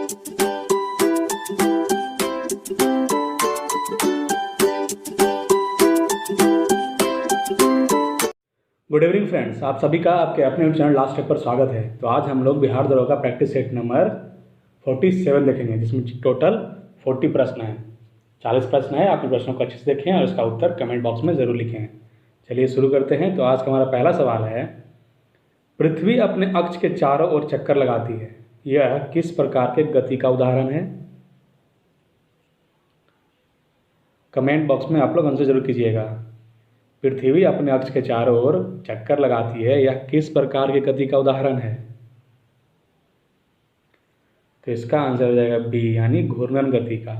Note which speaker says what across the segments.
Speaker 1: Good evening friends, आप सभी का आपके अपने चैनल लास्ट स्टेप पर स्वागत है। तो आज हम लोग बिहार दरोगा प्रैक्टिस सेट नंबर 47 देखेंगे, जिसमें टोटल 40 प्रश्न हैं। 40 प्रश्न है। आप इन प्रश्नों को अच्छे से देखें और इसका उत्तर कमेंट बॉक्स में ज़रूर लिखें। चलिए शुरू करते हैं। तो आज का हमारा पहला सवाल है, पृथ्वी अपने अक्ष के चारों ओर चक्कर लगाती है, यह किस प्रकार के गति का उदाहरण है? कमेंट बॉक्स में आप लोग आंसर जरूर कीजिएगा। पृथ्वी अपने अक्ष के चारों ओर चक्कर लगाती है, यह किस प्रकार की गति का उदाहरण है? तो इसका आंसर हो जाएगा बी, यानी घूर्णन गति का।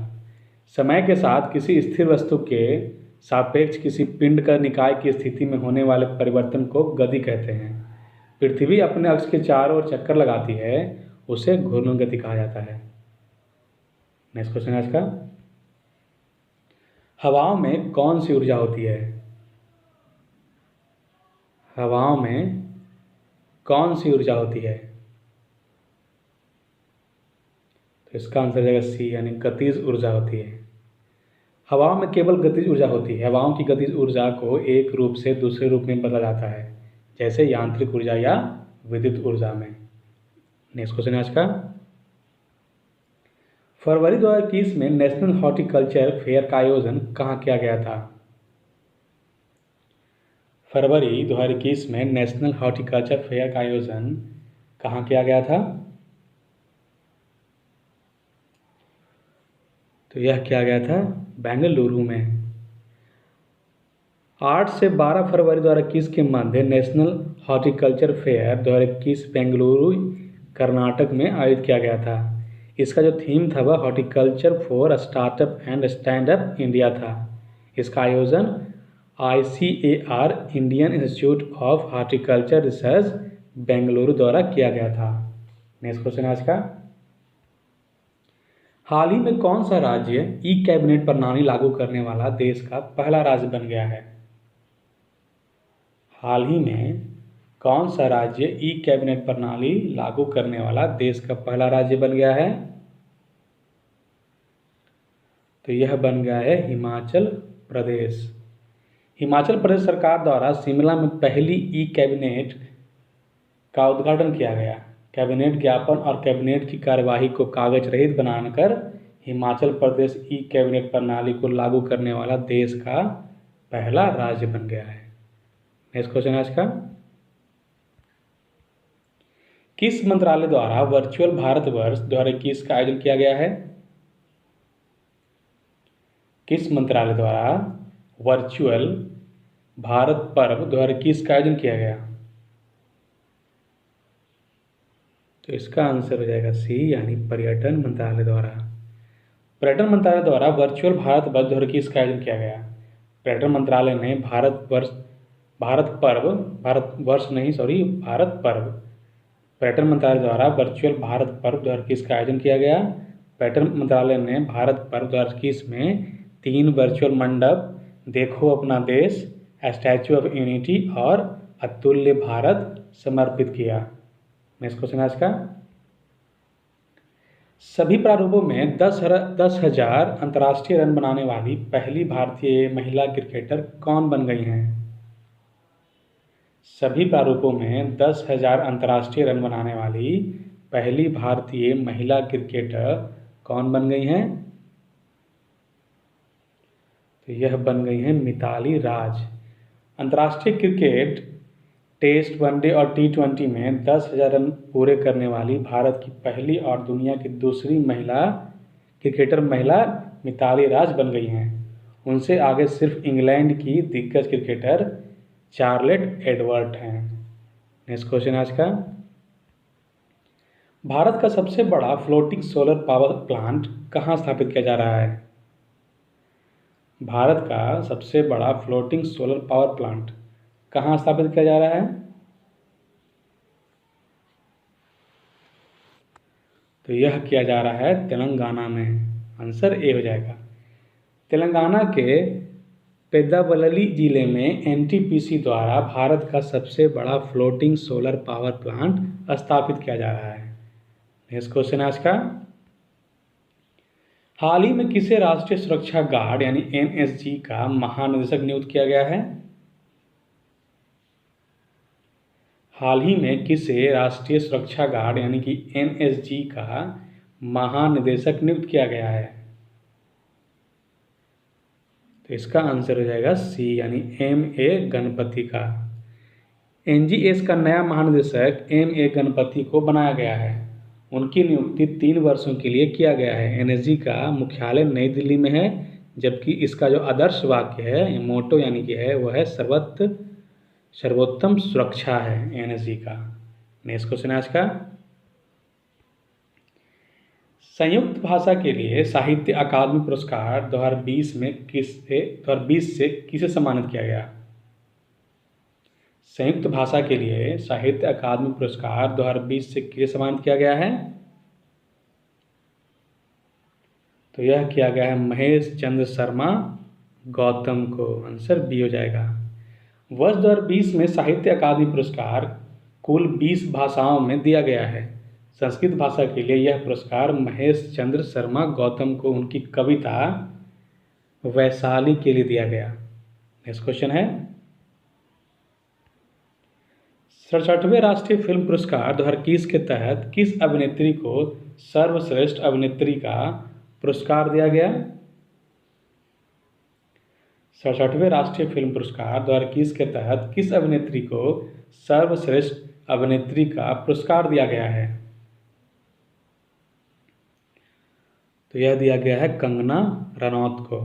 Speaker 1: समय के साथ किसी स्थिर वस्तु के सापेक्ष किसी पिंड का निकाय की स्थिति में होने वाले परिवर्तन को गति कहते हैं। पृथ्वी अपने अक्ष के चारों ओर चक्कर लगाती है, उसे घूर्णन गति कहा जाता है। नेक्स्ट क्वेश्चन आज का, हवाओं में कौन सी ऊर्जा होती है? हवाओं में कौन सी ऊर्जा होती है? तो इसका आंसर जाएगा सी, यानी गतिज ऊर्जा होती है। हवाओं में केवल गतिज ऊर्जा होती है। हवाओं की गतिज ऊर्जा को एक रूप से दूसरे रूप में बदला जाता है, जैसे यांत्रिक ऊर्जा या विद्युत ऊर्जा में। नेक्स्ट क्वेश्चन आज का, फरवरी 2021 में नेशनल हॉर्टिकल्चर फेयर का आयोजन कहाँ किया गया था? फरवरी 2021 में नेशनल हॉर्टिकल्चर फेयर का आयोजन कहाँ किया गया था? तो यह किया गया था बेंगलुरु में। 8 से 12 फरवरी 2021 के मध्य national horticulture fair 2021 Bengaluru Karnataka में आयोजित किया गया था। इसका जो थीम था वह horticulture for startup and stand up India था। इसका आयोजन ICAR Indian institute of horticulture research Bengaluru द्वारा किया गया था। नेक्स्ट क्वेश्चन आज का, हाल ही में कौन सा राज्य ई कैबिनेट प्रणाली लागू करने वाला देश का पहला राज्य बन गया है? हाल ही में कौन सा राज्य ई कैबिनेट प्रणाली लागू करने वाला देश का पहला राज्य बन गया है? तो यह बन गया है हिमाचल प्रदेश। हिमाचल प्रदेश सरकार द्वारा शिमला में पहली ई कैबिनेट का उद्घाटन किया गया। कैबिनेट ज्ञापन और कैबिनेट की कार्यवाही को कागज रहित बनाकर हिमाचल प्रदेश ई कैबिनेट प्रणाली को लागू करने वाला देश का पहला राज्य बन गया है। नेक्स्ट क्वेश्चन आज का, किस मंत्रालय द्वारा वर्चुअल भारत वर्ष 2021 का आयोजन किया गया है? किस मंत्रालय द्वारा वर्चुअल भारत पर्व 2021 का आयोजन किया गया? तो इसका आंसर हो जाएगा सी, यानी पर्यटन मंत्रालय द्वारा। पर्यटन मंत्रालय द्वारा वर्चुअल भारत वर्ष 2021 का आयोजन किया गया। पर्यटन मंत्रालय ने भारत पर्व पर्यटन मंत्रालय द्वारा वर्चुअल भारत पर्व 2021 का आयोजन किया गया। पर्यटन मंत्रालय ने भारत पर्व 2021 में 3 वर्चुअल मंडप, देखो अपना देश, स्टैच्यू ऑफ यूनिटी और अतुल्य भारत समर्पित किया। नेक्स्ट क्वेश्चन आज का, सभी प्रारूपों में 10,000 अंतर्राष्ट्रीय रन बनाने वाली पहली भारतीय महिला क्रिकेटर कौन बन गई हैं? सभी प्रारूपों में 10,000 अंतर्राष्ट्रीय रन बनाने वाली पहली भारतीय महिला क्रिकेटर कौन बन गई हैं? तो यह बन गई हैं मिताली राज। अंतर्राष्ट्रीय क्रिकेट टेस्ट, वनडे और T20 में 10,000 रन पूरे करने वाली भारत की पहली और दुनिया की दूसरी महिला क्रिकेटर मिताली राज बन गई हैं। उनसे आगे सिर्फ इंग्लैंड की दिग्गज क्रिकेटर चार्लेट एडवर्ड हैं। नेक्स्ट क्वेश्चन आज का, भारत का सबसे बड़ा फ्लोटिंग सोलर पावर प्लांट कहाँ स्थापित किया जा रहा है? भारत का सबसे बड़ा फ्लोटिंग सोलर पावर प्लांट कहाँ स्थापित किया जा रहा है? तो यह किया जा रहा है तेलंगाना में। आंसर ए हो जाएगा। तेलंगाना के पेद्दापल्ली जिले में NTPC द्वारा भारत का सबसे बड़ा फ्लोटिंग सोलर पावर प्लांट स्थापित किया जा रहा है। नेक्स्ट क्वेश्चन आज का, हाल ही में किसे राष्ट्रीय सुरक्षा गार्ड यानी एनएसजी का महानिदेशक नियुक्त किया गया है? हाल ही में किसे राष्ट्रीय सुरक्षा गार्ड यानी कि एनएसजी का महानिदेशक नियुक्त किया गया है? तो इसका आंसर हो जाएगा सी यानी एम.ए. गणपति का। एनजीएस का नया महानिदेशक एम.ए. गणपति को बनाया गया है। उनकी नियुक्ति 3 वर्षों के लिए किया गया है। एनएसजी का मुख्यालय नई दिल्ली में है, जबकि इसका जो आदर्श वाक्य है, मोटो यानी कि है, वह है सर्वोत्तम सुरक्षा है एनएसजी का। नेक्स्ट क्वेश्चन है आज का, संयुक्त भाषा के लिए साहित्य अकादमी पुरस्कार 2020 से किसे सम्मानित किया गया? संयुक्त भाषा के लिए साहित्य अकादमी पुरस्कार 2020 से किसे सम्मानित किया गया है? तो यह किया गया है महेश चंद्र शर्मा गौतम को। आंसर बी हो जाएगा। वर्ष 2020 में साहित्य अकादमी पुरस्कार कुल 20 भाषाओं में दिया गया है। संस्कृत भाषा के लिए यह पुरस्कार महेश चंद्र शर्मा गौतम को उनकी कविता वैशाली के लिए दिया गया। नेक्स्ट क्वेश्चन है, 67वें राष्ट्रीय फिल्म पुरस्कार 2021 के तहत किस अभिनेत्री को सर्वश्रेष्ठ अभिनेत्री का पुरस्कार दिया गया? 67वें राष्ट्रीय फिल्म पुरस्कार 2021 के तहत किस अभिनेत्री को सर्वश्रेष्ठ अभिनेत्री का पुरस्कार दिया गया है? तो यह दिया गया है कंगना रनौत को।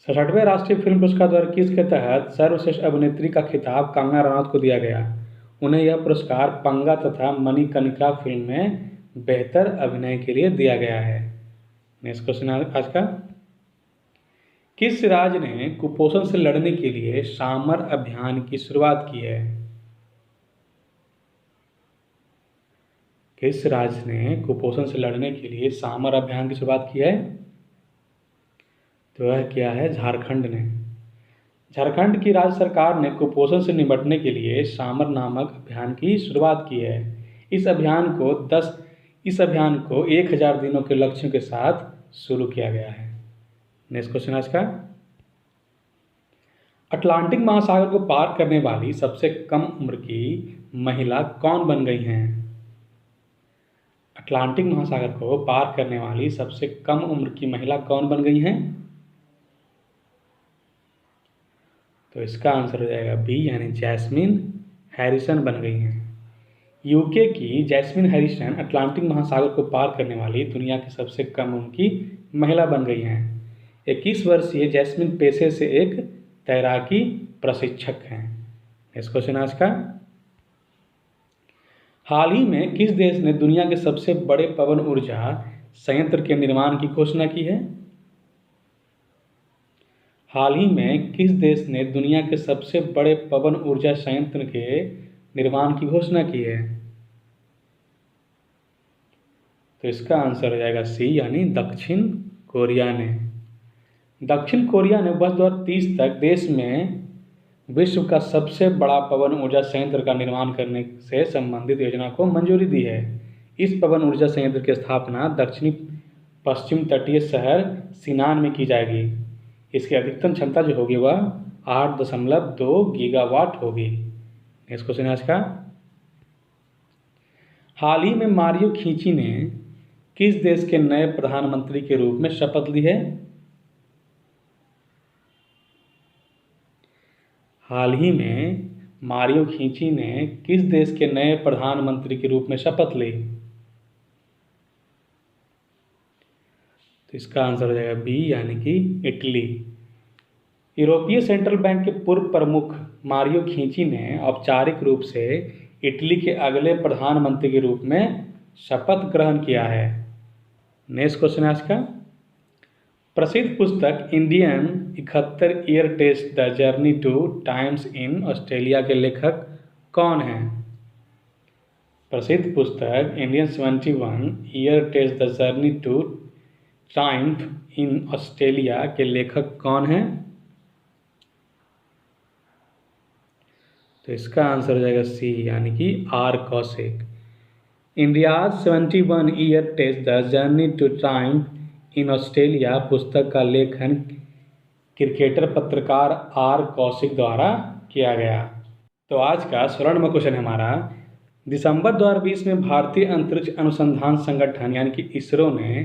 Speaker 1: 67वें राष्ट्रीय फिल्म पुरस्कार 2021 के तहत सर्वश्रेष्ठ अभिनेत्री का खिताब कंगना रनौत को दिया गया। उन्हें यह पुरस्कार पंगा तथा मणिकर्णिका फिल्म में बेहतर अभिनय के लिए दिया गया है। नेक्स्ट क्वेश्चन आज का, किस राज्य ने कुपोषण से लड़ने के लिए सामर अभियान की शुरुआत की है? किस राज्य ने कुपोषण से लड़ने के लिए सामर अभियान की शुरुआत की है? तो यह किया है झारखंड ने। झारखंड की राज्य सरकार ने कुपोषण से निपटने के लिए सामर नामक अभियान की शुरुआत की है। इस अभियान को 1000 दिनों के लक्ष्यों के साथ शुरू किया गया है। नेक्स्ट क्वेश्चन आज का, अटलांटिक महासागर को पार करने वाली सबसे कम उम्र की महिला कौन बन गई हैं? अटलांटिक महासागर को पार करने वाली सबसे कम उम्र की महिला कौन बन गई हैं? तो इसका आंसर हो जाएगा बी यानी जैस्मिन हैरिसन बन गई हैं। यूके की जैस्मिन हैरिसन अटलांटिक महासागर को पार करने वाली दुनिया की सबसे कम उम्र की महिला बन गई हैं। 21 वर्षीय जैस्मिन पेशे से एक तैराकी प्रशिक्षक हैं। नेक्स्ट क्वेश्चन आज का, हाल ही में किस देश ने दुनिया के सबसे बड़े पवन ऊर्जा संयंत्र के निर्माण की घोषणा की है? हाल ही में किस देश ने दुनिया के सबसे बड़े पवन ऊर्जा संयंत्र के निर्माण की घोषणा की है? तो इसका आंसर हो जाएगा सी यानी दक्षिण कोरिया ने। दक्षिण कोरिया ने वर्ष 2030 तक देश में विश्व का सबसे बड़ा पवन ऊर्जा संयंत्र का निर्माण करने से संबंधित योजना को मंजूरी दी है। इस पवन ऊर्जा संयंत्र की स्थापना दक्षिणी पश्चिम तटीय शहर सिनान में की जाएगी। इसकी अधिकतम क्षमता जो होगी वह 8.2 गीगावाट होगी। नेक्स्ट क्वेश्चन आज का, हाल ही में मारियो खींची ने किस देश के नए प्रधानमंत्री के रूप में शपथ ली है? हाल ही में मारियो खींची ने किस देश के नए प्रधानमंत्री के रूप में शपथ ली? तो इसका आंसर हो जाएगा बी यानी कि इटली। यूरोपीय सेंट्रल बैंक के पूर्व प्रमुख मारियो खींची ने औपचारिक रूप से इटली के अगले प्रधानमंत्री के रूप में शपथ ग्रहण किया है। नेक्स्ट क्वेश्चन आज का, प्रसिद्ध पुस्तक Indian 71 year test the journey to times in Australia के लेखक कौन हैं? प्रसिद्ध पुस्तक Indian 71 year test the journey to times in Australia के लेखक कौन हैं? तो इसका आंसर हो जाएगा सी यानी कि R Kaushik. India's 71 year test the journey to time in Australia पुस्तक का लेखन क्रिकेटर पत्रकार आर कौशिक द्वारा किया गया। तो आज का 16 नंबर क्वेश्चन है हमारा, दिसंबर 2020 में भारतीय अंतरिक्ष अनुसंधान संगठन यानी कि इसरो ने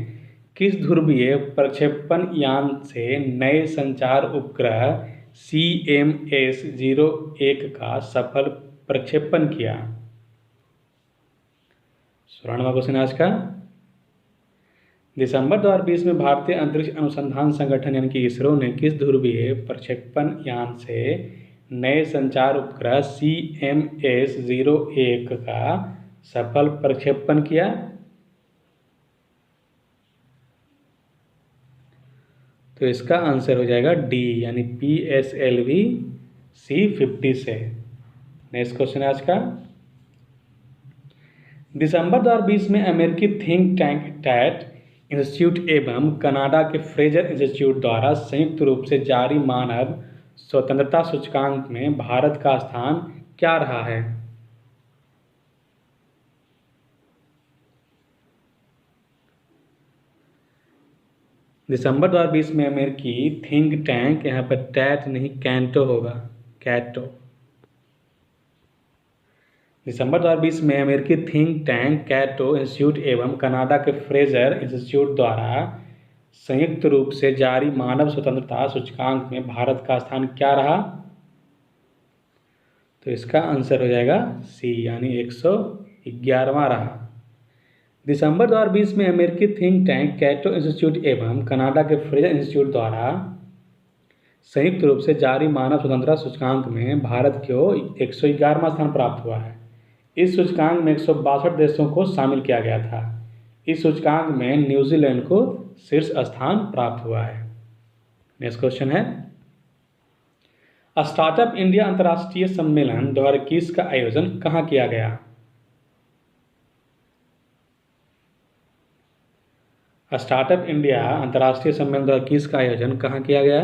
Speaker 1: किस ध्रुवीय प्रक्षेपण यान से नए संचार उपग्रह CMS-01 का सफल प्रक्षेपण किया? 16 नंबर क्वेश्चन आज का, दिसंबर 2020 में भारतीय अंतरिक्ष अनुसंधान संगठन यानी कि इसरो ने किस ध्रुवीय प्रक्षेपण यान से नए संचार उपग्रह CMS-01 का सफल प्रक्षेपण किया? तो इसका आंसर हो जाएगा डी यानी PSLV C50 से। नेक्स्ट क्वेश्चन है आज का, दिसंबर 2020 में अमेरिकी थिंक टैंक टैट इंस्टीट्यूट एवं कनाडा के फ्रेजर इंस्टीट्यूट द्वारा संयुक्त रूप से जारी मानव स्वतंत्रता सूचकांक में भारत का स्थान क्या रहा है? दिसंबर 2020 में अमेरिकी थिंक टैंक, यहाँ पर टैट नहीं कैंटो होगा, कैटो। दिसंबर 2020 में अमेरिकी थिंक टैंक कैटो इंस्टीट्यूट एवं कनाडा के फ्रेजर इंस्टीट्यूट द्वारा संयुक्त रूप से जारी मानव स्वतंत्रता सूचकांक में भारत का स्थान क्या रहा? तो इसका आंसर हो जाएगा सी यानी 111वां रहा। दिसंबर 2020 में अमेरिकी थिंक टैंक कैटो इंस्टीट्यूट एवं कनाडा के फ्रेजर इंस्टीट्यूट द्वारा संयुक्त रूप से जारी मानव स्वतंत्रता सूचकांक में भारत को 111वां स्थान प्राप्त हुआ है। इस सूचकांक में 162 देशों को शामिल किया गया था। इस सूचकांक में न्यूजीलैंड को शीर्ष स्थान प्राप्त हुआ है। नेक्स्ट क्वेश्चन है, स्टार्टअप इंडिया अंतर्राष्ट्रीय सम्मेलन 2021 का आयोजन कहाँ किया गया? स्टार्टअप इंडिया अंतर्राष्ट्रीय सम्मेलन 2021 का आयोजन कहाँ किया गया?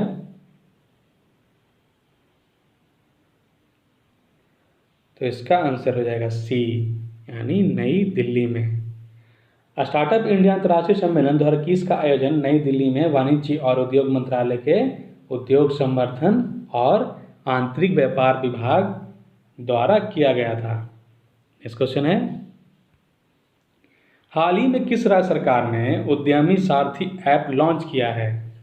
Speaker 1: तो इसका आंसर हो जाएगा सी यानी नई दिल्ली में। स्टार्टअप इंडिया अंतर्राष्ट्रीय सम्मेलन 2021 का आयोजन नई दिल्ली में वाणिज्य और उद्योग मंत्रालय के उद्योग संवर्धन और आंतरिक व्यापार विभाग द्वारा किया गया था। नेक्स्ट क्वेश्चन है, हाल ही में किस राज्य सरकार ने उद्यमी सारथी ऐप लॉन्च किया है?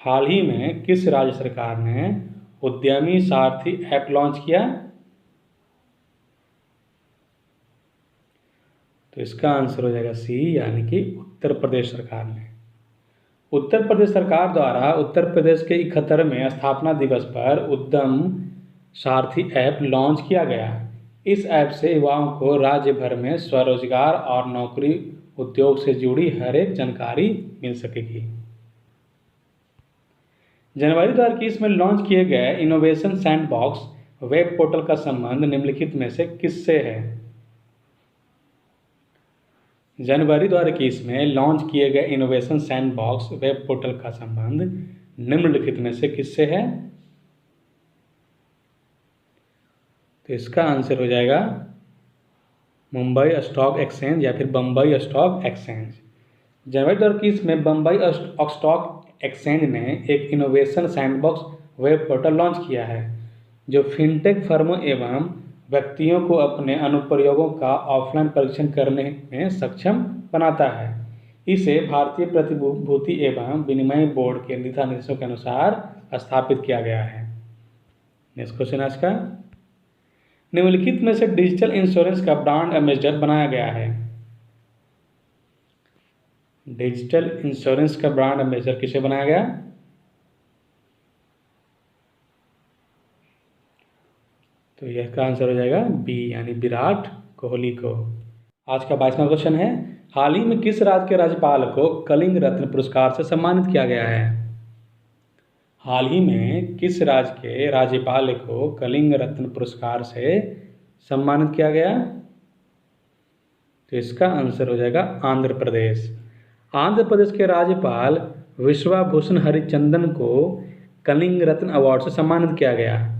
Speaker 1: हाल ही में किस राज्य सरकार ने उद्यमी सारथी ऐप लॉन्च किया? तो इसका आंसर हो जाएगा सी यानी कि उत्तर प्रदेश सरकार ने। उत्तर प्रदेश सरकार द्वारा उत्तर प्रदेश के 71वें स्थापना दिवस पर उद्यम सारथी ऐप लॉन्च किया गया। इस ऐप से युवाओं को राज्य भर में स्वरोजगार और नौकरी उद्योग से जुड़ी हर एक जानकारी मिल सकेगी। जनवरी 2021 में लॉन्च किए गए इनोवेशन सैंडबॉक्स वेब पोर्टल का संबंध निम्नलिखित में से किससे है? जनवरी 2021 में लॉन्च किए गए इनोवेशन सैंडबॉक्स वेब पोर्टल का संबंध निम्नलिखित में से किससे है? तो इसका आंसर हो जाएगा मुंबई स्टॉक एक्सचेंज या फिर बम्बई स्टॉक एक्सचेंज। जनवरी 2021 में बम्बई स्टॉक एक्सचेंज ने एक innovation sandbox web portal launch किया है जो फिनटेक फर्मों एवं व्यक्तियों को अपने अनुप्रयोगों का ऑफलाइन परीक्षण करने में सक्षम बनाता है। इसे भारतीय प्रतिभूति एवं विनिमय बोर्ड के दिशा निर्देशों के अनुसार स्थापित किया गया है। नेक्स्ट क्वेश्चन आज का, निम्नलिखित में से डिजिटल इंश्योरेंस का ब्रांड एम्बेसडर बनाया गया है? डिजिटल इंश्योरेंस का ब्रांड एम्बेसडर किसे बनाया गया? तो यह का आंसर हो जाएगा बी यानी विराट कोहली को। आज का 22वां क्वेश्चन है, हाल ही में किस राज्य के राज्यपाल को कलिंग रत्न पुरस्कार से सम्मानित किया गया है? हाल ही में किस राज्य के राज्यपाल को कलिंग रत्न पुरस्कार से सम्मानित किया गया? तो इसका आंसर हो जाएगा आंध्र प्रदेश। आंध्र प्रदेश के राज्यपाल विश्वाभूषण हरिचंदन को कलिंग रत्न अवार्ड से सम्मानित किया गया।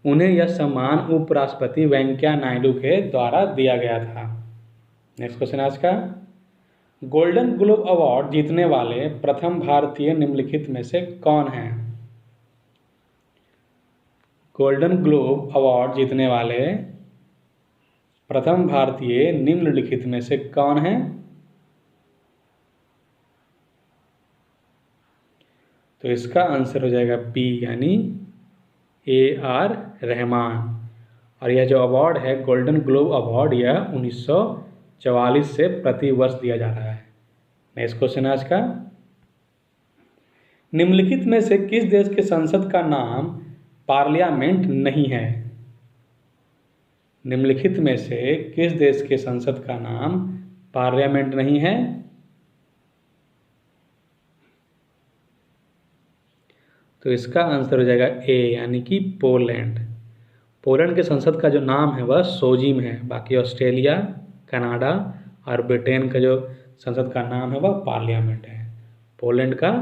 Speaker 1: उन्हें यह सम्मान उपराष्ट्रपति वेंकैया नायडू के द्वारा दिया गया था। नेक्स्ट क्वेश्चन आज का, गोल्डन ग्लोब अवार्ड जीतने वाले प्रथम भारतीय निम्नलिखित में से कौन हैं? गोल्डन ग्लोब अवार्ड जीतने वाले प्रथम भारतीय निम्नलिखित में से कौन हैं? तो इसका आंसर हो जाएगा बी, यानी AR रहमान। और यह जो अवार्ड है गोल्डन ग्लोब अवार्ड, यह 1944 से प्रति वर्ष दिया जा रहा है। नेक्स्ट क्वेश्चन आज का, निम्नलिखित में से किस देश के संसद का नाम पार्लियामेंट नहीं है? निम्नलिखित में से किस देश के संसद का नाम पार्लियामेंट नहीं है? तो इसका आंसर हो जाएगा ए, यानी कि पोलैंड। पोलैंड के संसद का जो नाम है वह सोजिम है। बाकी ऑस्ट्रेलिया, कनाडा और ब्रिटेन का जो संसद का नाम है वह पार्लियामेंट है। पोलैंड का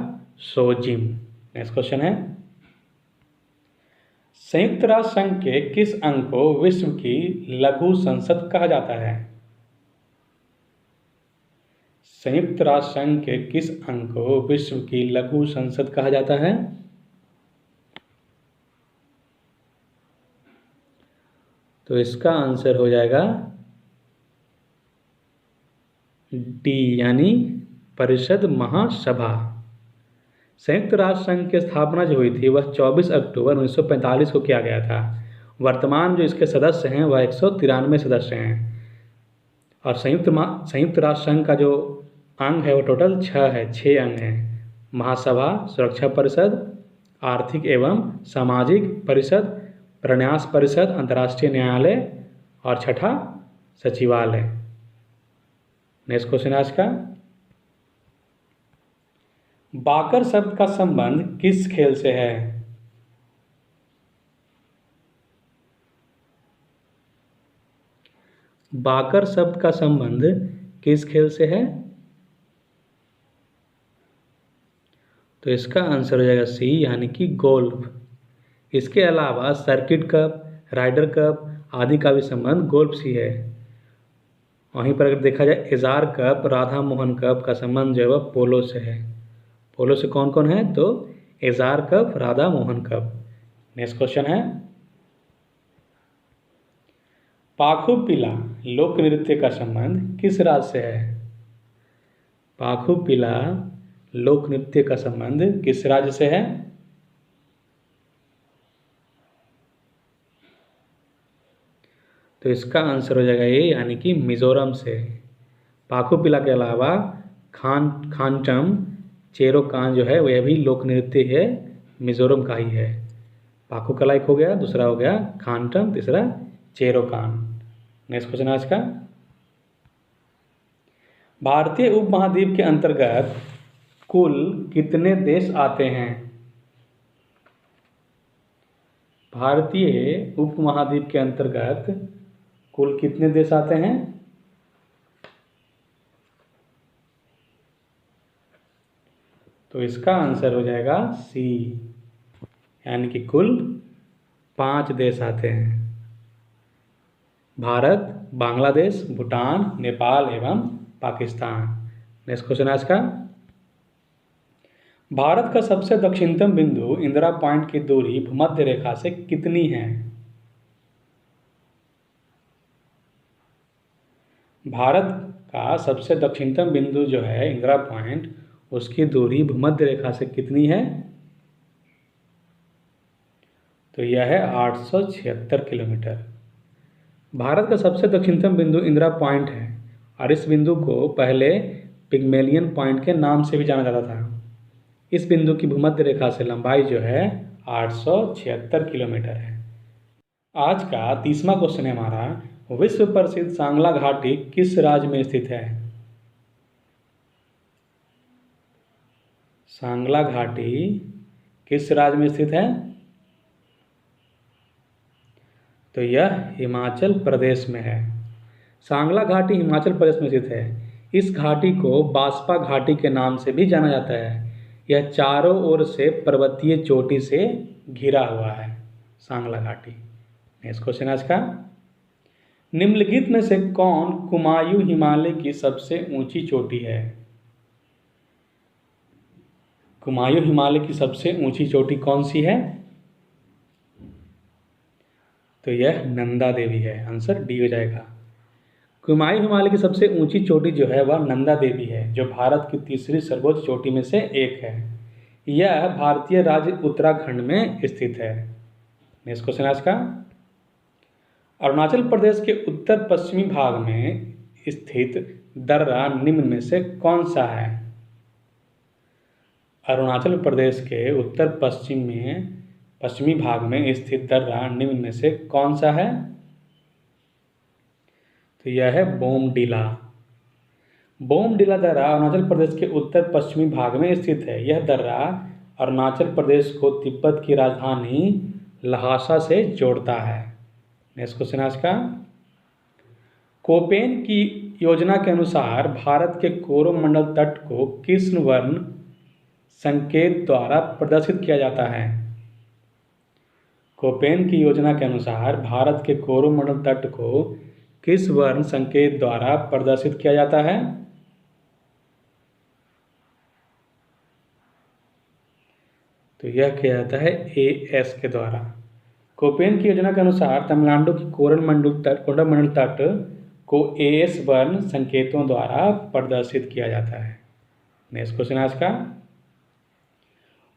Speaker 1: सोजिम। नेक्स्ट क्वेश्चन है, संयुक्त राष्ट्र संघ के किस अंग को विश्व की लघु संसद कहा जाता है? संयुक्त राष्ट्र संघ के किस अंग को विश्व की लघु संसद कहा जाता है? तो इसका आंसर हो जाएगा डी, यानी परिषद महासभा। संयुक्त राष्ट्र संघ की स्थापना जो हुई थी वह 24 अक्टूबर 1945 को किया गया था। वर्तमान जो इसके सदस्य हैं वह 193 सदस्य हैं। और संयुक्त राष्ट्र संघ का जो अंग है वो टोटल 6 है, 6 अंग हैं। महासभा, सुरक्षा परिषद, आर्थिक एवं सामाजिक परिषद, प्रन्यास परिषद, अंतर्राष्ट्रीय न्यायालय और छठा सचिवालय। नेक्स्ट क्वेश्चन आज का, बाकर शब्द का संबंध किस खेल से है? बाकर शब्द का संबंध किस खेल से है? तो इसका आंसर हो जाएगा सी, यानी कि गोल्फ। इसके अलावा सर्किट कप, राइडर कप आदि का भी संबंध गोल्फ से है। वहीं पर अगर देखा जाए एजार कप, राधा मोहन कप का संबंध जो है वह पोलो से है। पोलो से कौन कौन है? तो एजार cup, Radha Mohan cup. Next question है, पाखुपिला लोक नृत्य का संबंध किस राज्य से है? पाखुपिला लोक नृत्य का संबंध किस राज्य से है? तो इसका आंसर हो जाएगा ए, यानी कि मिजोरम से। पाखुपिला के अलावा खानटम, चेरोकान जो है वह भी लोक नृत्य है, मिजोरम का ही है। पाखुकला एक हो गया, दूसरा हो गया खानटम, तीसरा चेरोकान। नेक्स्ट क्वेश्चन आज का, भारतीय उपमहाद्वीप के अंतर्गत कुल कितने देश आते हैं? भारतीय उपमहाद्वीप के अंतर्गत कुल कितने देश आते हैं? तो इसका आंसर हो जाएगा सी, यानी कि कुल 5 देश आते हैं। भारत, बांग्लादेश, भूटान, नेपाल एवं पाकिस्तान। नेक्स्ट क्वेश्चन आज का, भारत का सबसे दक्षिणतम बिंदु इंदिरा पॉइंट की दूरी भूमध्य रेखा से कितनी है? भारत का सबसे दक्षिणतम बिंदु जो है इंदिरा पॉइंट, उसकी दूरी भूमध्य रेखा से कितनी है? तो यह है 876 किलोमीटर। भारत का सबसे दक्षिणतम बिंदु इंदिरा पॉइंट है और इस बिंदु को पहले पिग्मेलियन पॉइंट के नाम से भी जाना जाता था। इस बिंदु की भूमध्य रेखा से लंबाई जो है 876 किलोमीटर है। आज का 30वां क्वेश्चन है हमारा, विश्व प्रसिद्ध सांगला घाटी किस राज्य में स्थित है? सांगला घाटी किस राज्य में स्थित है? तो यह हिमाचल प्रदेश में है। सांगला घाटी हिमाचल प्रदेश में स्थित है। इस घाटी को बास्पा घाटी के नाम से भी जाना जाता है। यह चारों ओर से पर्वतीय चोटी से घिरा हुआ है, सांगला घाटी। नेक्स्ट क्वेश्चन आज का, निम्नलिखित में से कौन कुमायूं हिमालय की सबसे ऊंची चोटी है? कुमायूं हिमालय की सबसे ऊंची चोटी कौन सी है? तो यह नंदा देवी है। आंसर डी हो जाएगा। कुमायूं हिमालय की सबसे ऊंची चोटी जो है वह नंदा देवी है, जो भारत की तीसरी सर्वोच्च चोटी में से एक है। यह भारतीय राज्य उत्तराखंड में स्थित है। नेक्स्ट क्वेश्चन आज का, अरुणाचल प्रदेश के उत्तर पश्चिमी भाग में स्थित दर्रा निम्न में से कौन सा है? अरुणाचल प्रदेश के उत्तर पश्चिमी भाग में स्थित दर्रा निम्न में से कौन सा है? तो यह है बोमडीला। बोमडीला दर्रा अरुणाचल प्रदेश के उत्तर पश्चिमी भाग में स्थित है। यह दर्रा अरुणाचल प्रदेश को तिब्बत की राजधानी लहासा से जोड़ता है। नेक्स्ट क्वेश्चन आज का, कोपेन की योजना के अनुसार भारत के कोरोमंडल तट को किस वर्ण संकेत द्वारा प्रदर्शित किया जाता है? कोपेन की योजना के अनुसार भारत के कोरोमंडल तट को किस वर्ण संकेत द्वारा प्रदर्शित किया जाता है? तो यह किया जाता है AS के द्वारा। कोपेन की योजना के अनुसार तमिलनाडु की कोरोमंडल तट को AS वर्ण संकेतों द्वारा प्रदर्शित किया जाता है। नेक्स्ट क्वेश्चन आज का,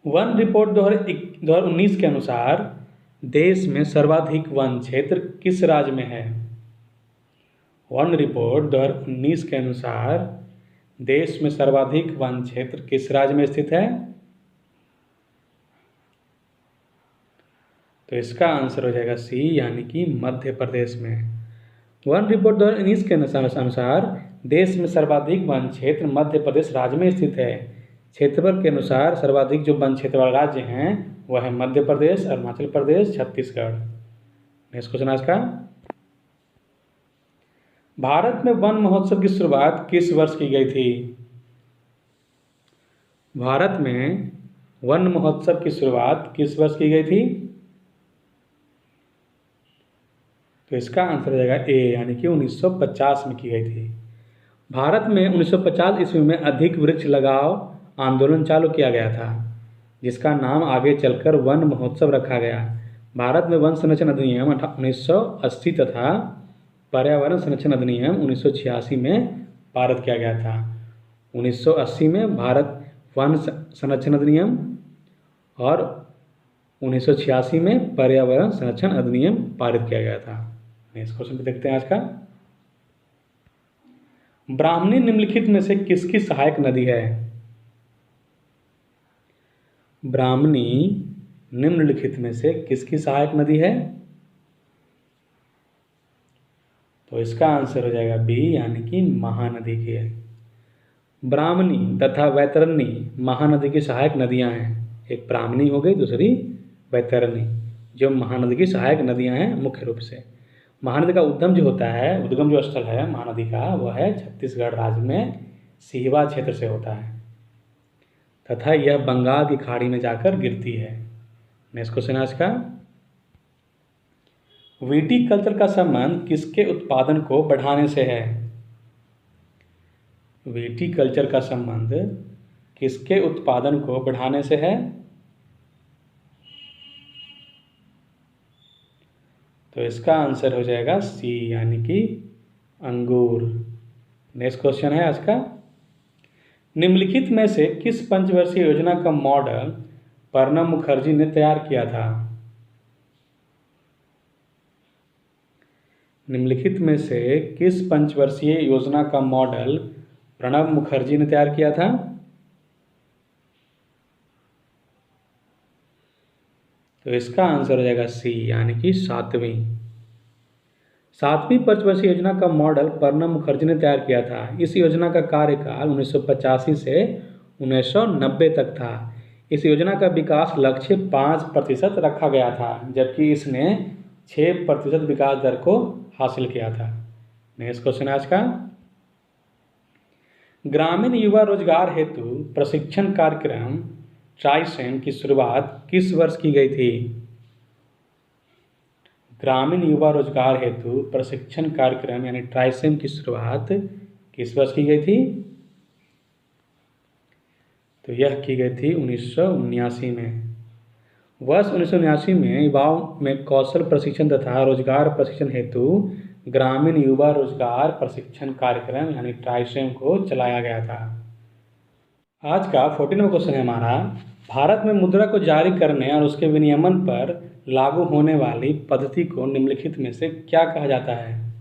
Speaker 1: वन रिपोर्ट 2019 के अनुसार देश में सर्वाधिक वन क्षेत्र किस राज्य में है? वन रिपोर्ट 2019 के अनुसार देश में सर्वाधिक वन क्षेत्र किस राज्य में स्थित है? तो इसका आंसर हो जाएगा C, यानी कि मध्य प्रदेश में। वन रिपोर्ट 2019 के अनुसार देश में सर्वाधिक वन क्षेत्र मध्य प्रदेश राज्य में स्थित है। क्षेत्रफल के अनुसार सर्वाधिक जो वन क्षेत्र वाले राज्य हैं वह है मध्य प्रदेश, अरुणाचल प्रदेश, छत्तीसगढ़। नेक्स्ट क्वेश्चन आज का, भारत में वन महोत्सव की शुरुआत किस वर्ष की गई थी? भारत में वन महोत्सव की शुरुआत किस वर्ष की गई थी? तो इसका आंसर हो जाएगा A, यानी कि 1950 में की गई थी। भारत में 1950 ईस्वी में अधिक वृक्ष लगाओ आंदोलन चालू किया गया था, जिसका नाम आगे चलकर वन महोत्सव रखा गया। भारत में वन संरक्षण अधिनियम 1980 तथा पर्यावरण संरक्षण अधिनियम 1986 में पारित किया गया था। 1980 में भारत वन संरक्षण अधिनियम और 1986 में पर्यावरण संरक्षण अधिनियम पारित किया गया था। नेक्स्ट क्वेश्चन पे देखते हैं आज का, ब्राह्मणी निम्नलिखित में से किसकी सहायक नदी है? ब्राह्मणी निम्नलिखित में से किसकी सहायक नदी है? तो इसका आंसर हो जाएगा B, यानी कि महानदी की है। ब्राह्मणी तथा वैतरणी महानदी की सहायक नदियां हैं। एक ब्राह्मणी हो गई, दूसरी वैतरणी, जो महानदी की सहायक नदियां हैं मुख्य रूप से। महानदी का उद्गम जो स्थल है महानदी का, वह है छत्तीसगढ़ राज्य में सिहवा क्षेत्र से होता है तथा यह बंगाल की खाड़ी में जाकर गिरती है। नेक्स्ट क्वेश्चन आज का, विटीकल्चर का संबंध किसके उत्पादन को बढ़ाने से है? विटीकल्चर का संबंध किसके उत्पादन को बढ़ाने से है? तो इसका आंसर हो जाएगा C, यानी कि अंगूर। नेक्स्ट क्वेश्चन है आज का, निम्नलिखित में से किस पंचवर्षीय योजना का मॉडल प्रणब मुखर्जी ने तैयार किया था? निम्नलिखित में से किस पंचवर्षीय योजना का मॉडल प्रणब मुखर्जी ने तैयार किया था? तो इसका आंसर हो जाएगा C, यानी कि सातवीं पंचवर्षीय योजना का मॉडल प्रणब मुखर्जी ने तैयार किया था। इस योजना का कार्यकाल 1985 से 1990 तक था। इस योजना का विकास लक्ष्य 5% रखा गया था, जबकि इसने 6% विकास दर को हासिल किया था। नेक्स्ट क्वेश्चन आज का, ग्रामीण युवा रोजगार हेतु प्रशिक्षण कार्यक्रम ट्राइसेन की शुरुआत किस वर्ष की गई थी? ग्रामीण युवा रोजगार हेतु प्रशिक्षण कार्यक्रम यानी ट्राइसेम की शुरुआत किस वर्ष की गई थी? तो यह की गई थी 1979 में। वर्ष 1979 में युवाओं में कौशल प्रशिक्षण तथा रोजगार प्रशिक्षण हेतु ग्रामीण युवा रोजगार प्रशिक्षण कार्यक्रम यानी ट्राइसेम को चलाया गया था। आज का 14वां क्वेश्चन है हमारा, भारत में मुद्रा को जारी करने और उसके विनियमन पर लागू होने वाली पद्धति को निम्नलिखित में से क्या कहा जाता है?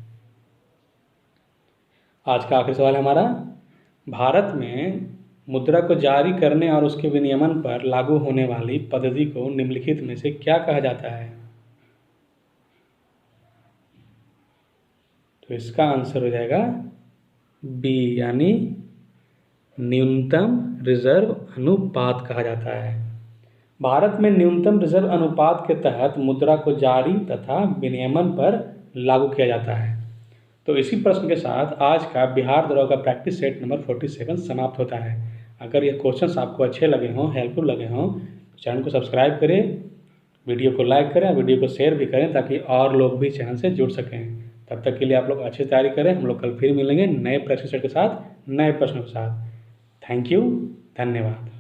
Speaker 1: आज का आखिरी सवाल है हमारा, भारत में मुद्रा को जारी करने और उसके विनियमन पर लागू होने वाली पद्धति को निम्नलिखित में से क्या कहा जाता है? तो इसका आंसर हो जाएगा बी, यानी न्यूनतम रिजर्व अनुपात कहा जाता है। भारत में न्यूनतम रिजर्व अनुपात के तहत मुद्रा को जारी तथा विनियमन पर लागू किया जाता है। तो इसी प्रश्न के साथ आज का बिहार दौरा का प्रैक्टिस सेट नंबर 47 समाप्त होता है। अगर ये क्वेश्चंस आपको अच्छे लगे हों, हेल्पफुल लगे हों, तो चैनल को सब्सक्राइब करें, वीडियो को लाइक करें, वीडियो को शेयर भी करें ताकि और लोग भी चैनल से जुड़ सकें। तब तक के लिए आप लोग अच्छी तैयारी करें। हम लोग कल फिर मिलेंगे नए प्रैक्टिस सेट के साथ, नए प्रश्नों के साथ। थैंक यू, धन्यवाद।